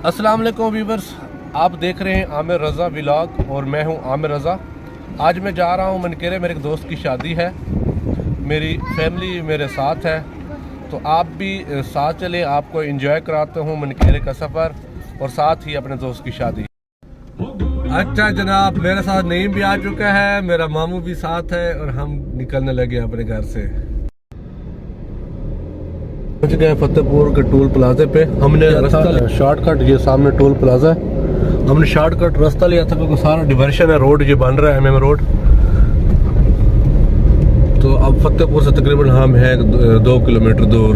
अस्सलाम वालेकुम व्यूवर्स, आप देख रहे हैं आमिर रज़ा व्लॉग और मैं हूं आमिर रज़ा। आज मैं जा रहा हूं मनकेरे, मेरे एक दोस्त की शादी है, मेरी फैमिली मेरे साथ है, तो आप भी साथ चले, आपको एंजॉय कराता हूं मनकेरे का सफ़र और साथ ही अपने दोस्त की शादी। अच्छा जनाब, मेरे साथ नईम भी आ चुका है, मेरा मामू भी साथ है और हम निकलने लगे अपने घर से। पहुंच गए फतेहपुर के टोल प्लाजे पे। हमने रास्ता शॉर्टकट, ये सामने टोल प्लाजा है, हमने शॉर्टकट रास्ता लिया था क्योंकि सारा डिवर्शन है, रोड ये बन रहा है MM रोड। तो अब फतेहपुर से तकरीबन हम है 2 किलोमीटर दूर।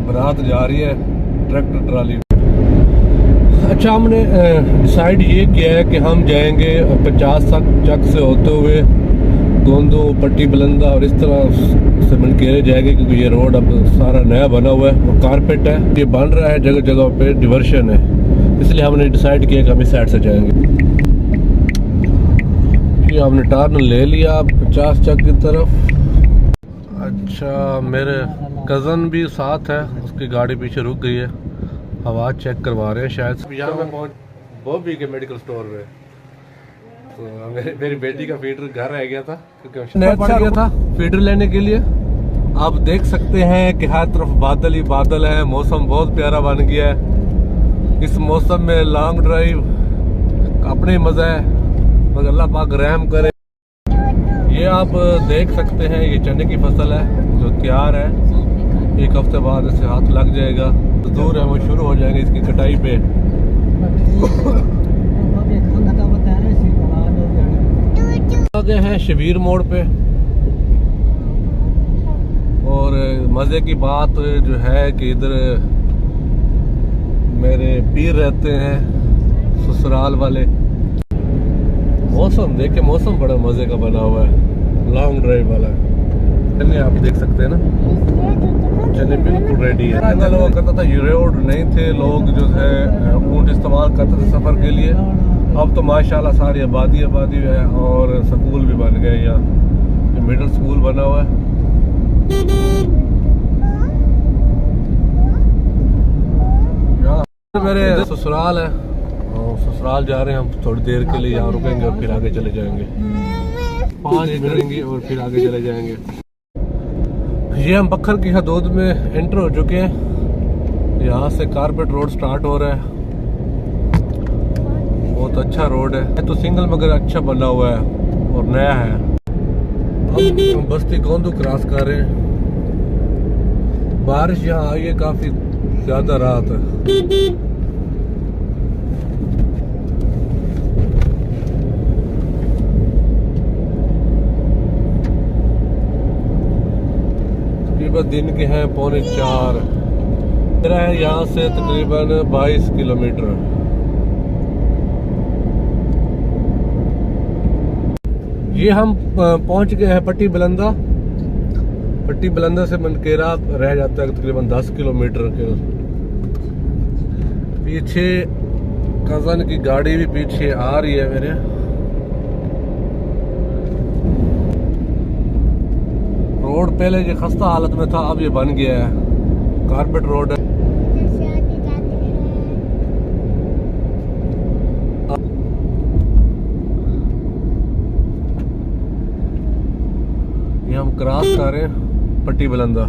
बारात जा रही है ट्रैक्टर ट्राली। अच्छा, हमने डिसाइड ये किया है कि हम जाएंगे 50 चक से होते हुए गोंदो, पट्टी बलंदा और इस तरह से मनकेरे जाएंगे, क्योंकि ये रोड अब सारा नया बना हुआ है और कारपेट है, ये बन रहा है, जगह जगह पे डिवर्शन है, इसलिए हमने डिसाइड किया कि हम इस साइड से जाएंगे। ये हमने टर्न ले लिया 50 चक की तरफ। अच्छा, मेरे कज़न भी साथ है, उसकी गाड़ी पीछे रुक गई है, हवा चेक करवा रहे हैं शायद। यहाँ मैं पहुँच बॉबी के मेडिकल स्टोर में, तो मेरी बेटी का फीडर घर रह गया था क्योंकि मैं पड़ गया था फीडर लेने के लिए। आप देख सकते हैं कि हर तरफ बादल ही बादल है, मौसम बहुत प्यारा बन गया है। इस मौसम में लॉन्ग ड्राइव अपने ही मज़ा है, मगर अल्लाह पाक रहम करे। ये आप देख सकते हैं, ये चने की फसल है जो तैयार है, एक हफ्ते बाद इसे हाथ लग जाएगा, तो दूर है वो शुरू हो जाएंगे इसकी कटाई पे। आगे हैं शबीर मोड़ पे, और मज़े की बात जो है कि इधर मेरे पीर रहते हैं ससुराल वाले। मौसम देखे, मौसम बड़ा मज़े का बना हुआ है, लॉन्ग ड्राइव वाला है। चलिए आप देख सकते हैं ना, चने बिल्कुल रेडी है। पहले लोग करता था, ये रोड नहीं थे, लोग जो है ऊँट इस्तेमाल करते थे सफ़र के लिए। अब तो माशाल्लाह सारी आबादी है और स्कूल भी बन गए, यहाँ मिडिल स्कूल बना हुआ है। यहाँ मेरे ससुराल है, ससुराल जा रहे हैं हम, थोड़ी देर के लिए यहाँ रुकेंगे और फिर आगे चले जाएंगे। 5 करेंगे और फिर आगे चले जाएंगे। ये हम बखर की हदूद में एंटर हो चुके हैं, यहाँ से कारपेट रोड स्टार्ट हो रहा है, बहुत अच्छा रोड है, तो सिंगल मगर अच्छा बना हुआ है और नया है। हम बस्ती गोंदू क्रॉस कर रहे हैं। बारिश यहाँ आई है काफी ज्यादा रात है। दिन के हैं 3:45, मेरा है यहाँ से तकरीबन 22 किलोमीटर। ये हम पहुंच गए हैं पट्टी बलंदा। पट्टी बलंदा से मनकेरा रह जाता है तकरीबन 10 किलोमीटर के। पीछे कज़न की गाड़ी भी पीछे आ रही है मेरे। रोड पहले ये खस्ता हालत में था, अब ये बन गया है, कारपेट रोड है। ये हम क्रॉस कर रहे हैं पट्टी बलंदा।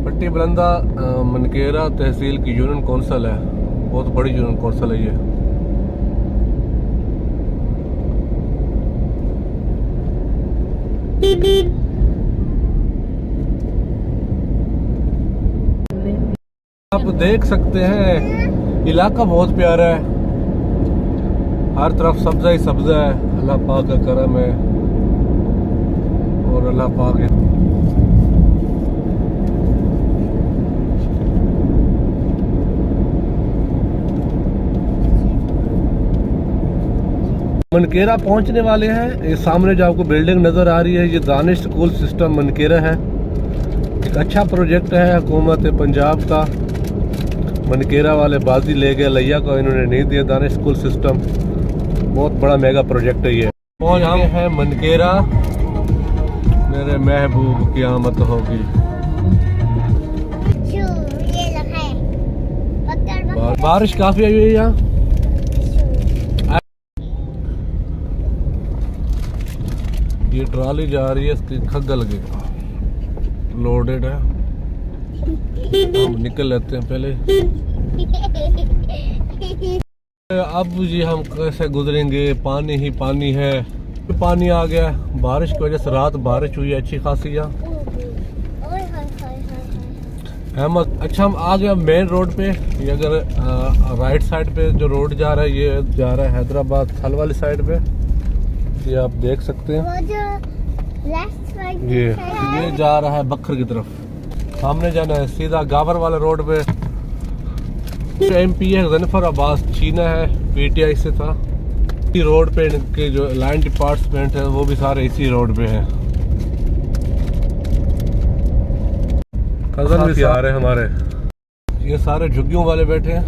पट्टी बलंदा मनकेरा तहसील की यूनियन कौंसिल है, बहुत बड़ी यूनियन कौंसिल है ये। आप देख सकते हैं इलाका बहुत प्यारा है, हर तरफ सब्जा ही सब्जा है, अल्लाह पाक का करम है और अल्लाह पाक है। मनकेरा पहुंचने वाले हैं। ये सामने जो आपको बिल्डिंग नज़र आ रही है, ये दानिश स्कूल सिस्टम मनकेरा है। एक अच्छा प्रोजेक्ट है हुकूमत पंजाब का। मनकेरा वाले बाजी ले गए, लिया को इन्होंने नहीं दिया। दानिश स्कूल सिस्टम बहुत बड़ा मेगा प्रोजेक्ट है ये। और हम है मनकेरा, मेरे महबूब की आमद होगी। बारिश काफी आई हुई है यहाँ। ये ट्रॉली जा रही है, इसकी खग्गल की लोडेड है। हम निकल लेते हैं पहले। अब जी हम कैसे गुजरेंगे, पानी ही पानी है। पानी आ गया बारिश की वजह से, रात बारिश हुई है अच्छी खासी यहाँ। अच्छा हम आ गए मेन रोड पे। ये अगर राइट साइड पे जो रोड जा रहा है, ये जा रहा है हैदराबाद थल वाली साइड पे। ये आप देख सकते हैं, ये जा रहा है बखर की तरफ। हमने जाना है सीधा गाबर वाले रोड पे। MP है गजनफर अब्बास चीना है, PTI से था। इसी रोड पे के जो लाइन डिपार्टमेंट है वो भी सारे इसी रोड पे है। कजन भी आ रहे हैं हमारे। ये सारे झुग्गियों वाले बैठे हैं,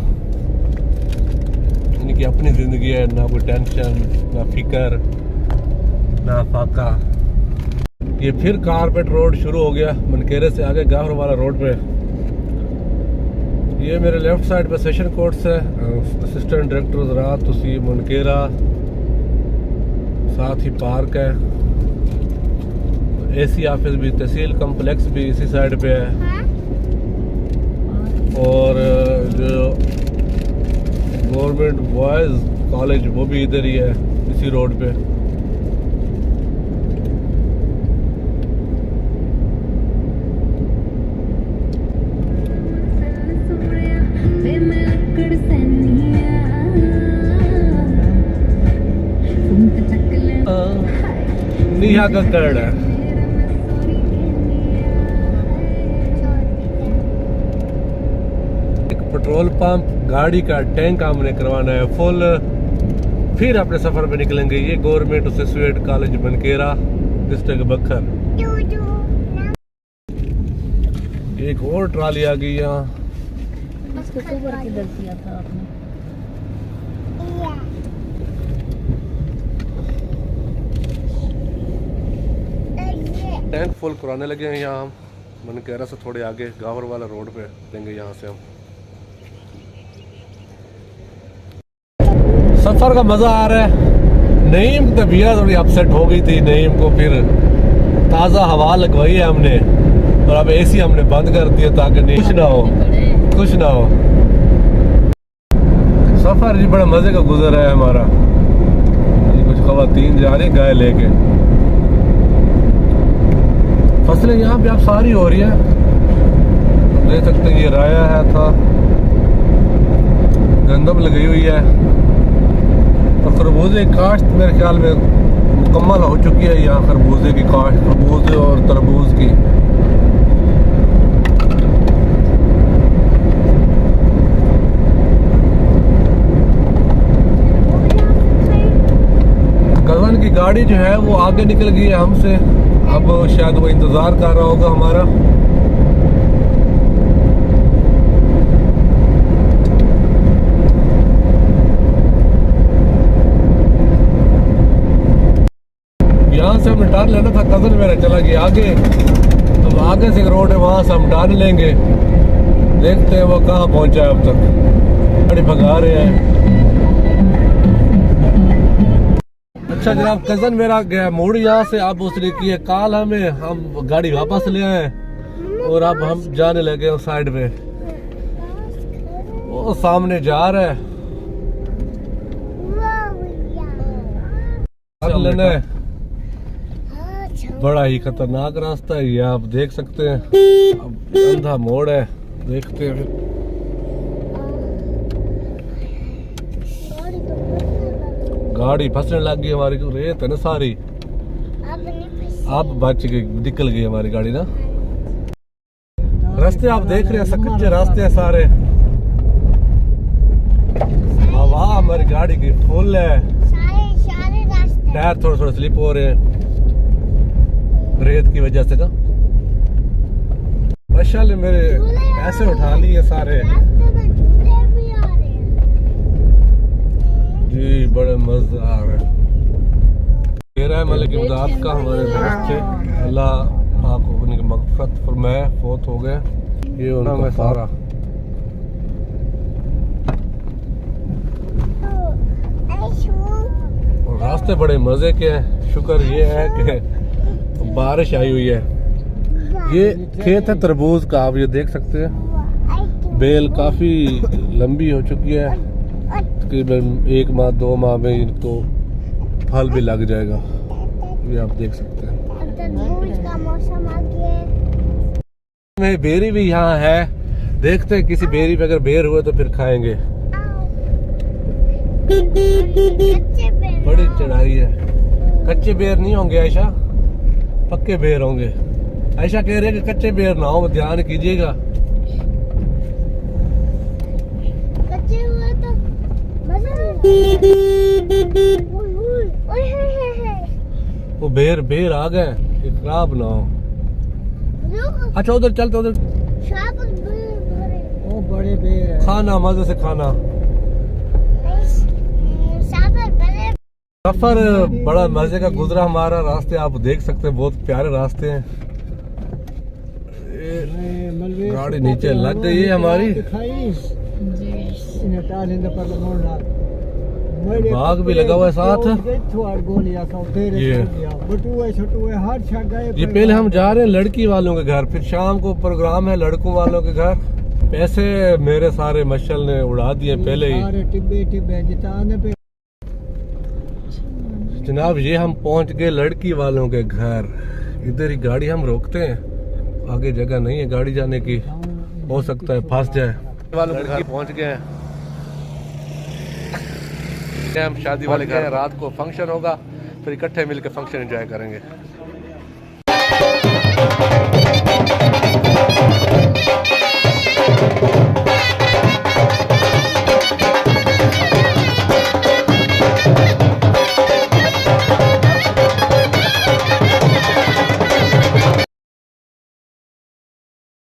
इनकी अपनी जिंदगी है, ना कोई टेंशन, ना फिकर, ना फाका। ये फिर कारपेट रोड शुरू हो गया मनकेरे से आगे गाहर वाला रोड पे। ये मेरे लेफ्ट साइड पे सेशन कोर्ट्स है, असिस्टेंट डायरेक्टर ज़राअत तहसील मनकेरा, साथ ही पार्क है। AC ऑफिस भी, तहसील कम्प्लेक्स भी इसी साइड पे है। और जो गवर्नमेंट बॉयज़ कॉलेज वो भी इधर ही है, इसी रोड पे। निहा कक्कड़ है। एक पेट्रोल पंप, गाड़ी का टैंक हमने करवाना है फुल, फिर अपने सफर पे निकलेंगे। ये गवर्नमेंट एसोसिएट कॉलेज मनकेरा, डिस्ट्रिक्ट बखर। एक और ट्राली आ गई यहाँ। टैंक फुल कराने लगे हैं यहाँ हम मनकेरा से थोड़े आगे गावर वाला रोड पे देंगे यहाँ से हम। सफर का मजा आ रहा है। नईम की तबीयत थोड़ी अपसेट हो गई थी, नईम को फिर ताज़ा हवा लगवाई है हमने, और अब AC हमने बंद कर दिया ताकि कुछ ना हो। सफर जी बड़ा मजे का गुजर है हमारा। कुछ खवातीन जा रही गाय लेके। फसलें यहाँ पे आप सारी हो रही है, देख सकते हैं। ये राया है था, गंदम लगी हुई है, और खरबूजे की काश्त मेरे ख्याल में मुकम्मल हो चुकी है। यहाँ खरबूजे की काश्त, खरबूजे और तरबूज की। कज़न की गाड़ी जो है वो आगे निकल गई है हमसे। अब शायद वो इंतजार कर रहा होगा हमारा। यहाँ से हमने टर्न लेना था, कज़न मेरा चला गया आगे। अब आगे से एक रोड है, वहां से हम टर्न लेंगे। देखते हैं वो कहाँ पहुंचा है अब तक। गाड़ी भगा रहे हैं। अच्छा जनाब, कज़न मेरा गया मूड यहाँ से। अब उसने की है कॉल हमें, हम गाड़ी वापस ले आए और अब हम जाने लगे उस साइड में। वो सामने जा रहा है, अब लेना है। बड़ा ही खतरनाक रास्ता है ये, आप देख सकते हैं। अब अंधा मोड़ है, देखते हैं। गाड़ी फंसने लग गई हमारी, रेत है ना सारी। अब बच गई, निकल गई हमारी गाड़ी ना। रास्ते आप देख रहे हैं, कच्चे रास्ते हैं सारे। हवा हमारी गाड़ी की फुल है, टायर थोड़े थोड़े स्लिप हो रहे हैं रेत की वजह से ना। माशाल्लाह मेरे पैसे उठा लिए सारे। जी बड़े मजे आ रहे हैं। मेरा है मलिक इमदाद का हमारे दोस्त थे, अल्लाह पाक उनकी मग़फ़िरत फरमाए, फोत हो गए। ये उनका सारा और रास्ते बड़े मज़े के हैं। शुक्र ये है कि बारिश आई हुई है। ये खेत है तरबूज का, आप ये देख सकते हैं। बेल काफ़ी लंबी हो चुकी है, तकरीबन 1 माह 2 माह में इनको फल भी लग जाएगा। ये आप देख सकते हैं। तरबूज का मौसम आ गया है। बेरी भी यहाँ है, देखते हैं किसी बेरी पे अगर बेर हुए तो फिर खाएंगे। बड़ी चढ़ाई है। कच्चे बेर नहीं होंगे आयशा, पक्के बेर होंगे। आयशा कह रहे हैं कि कच्चे बेर ना हो, ध्यान कीजिएगा। कच्चे हुए तो मजा नहीं। वो बेर आ गए, खराब ना हो। अच्छा उधर चलते, उधर वो बड़े बेर है। खाना मजे से खाना। सफर बड़ा मजे का गुजरा हमारा। रास्ते आप देख सकते हैं, बहुत प्यारे रास्ते हैं। गाड़ी नीचे लग गई है हमारी। बाग भी लगा हुआ है साथ। ये पहले हम जा रहे हैं लड़की वालों के घर, फिर शाम को प्रोग्राम है लड़कों वालों के घर। पैसे मेरे सारे मशल ने उड़ा दिए पहले ही। जनाब ये हम पहुंच गए लड़की वालों के घर। इधर ही गाड़ी हम रोकते हैं, आगे जगह नहीं है गाड़ी जाने की, हो सकता है फंस जाए। वालों के घर पहुंच गए हैं। हम शादी वाले घर, रात को फंक्शन होगा, फिर इकट्ठे मिलकर फंक्शन एंजॉय करेंगे।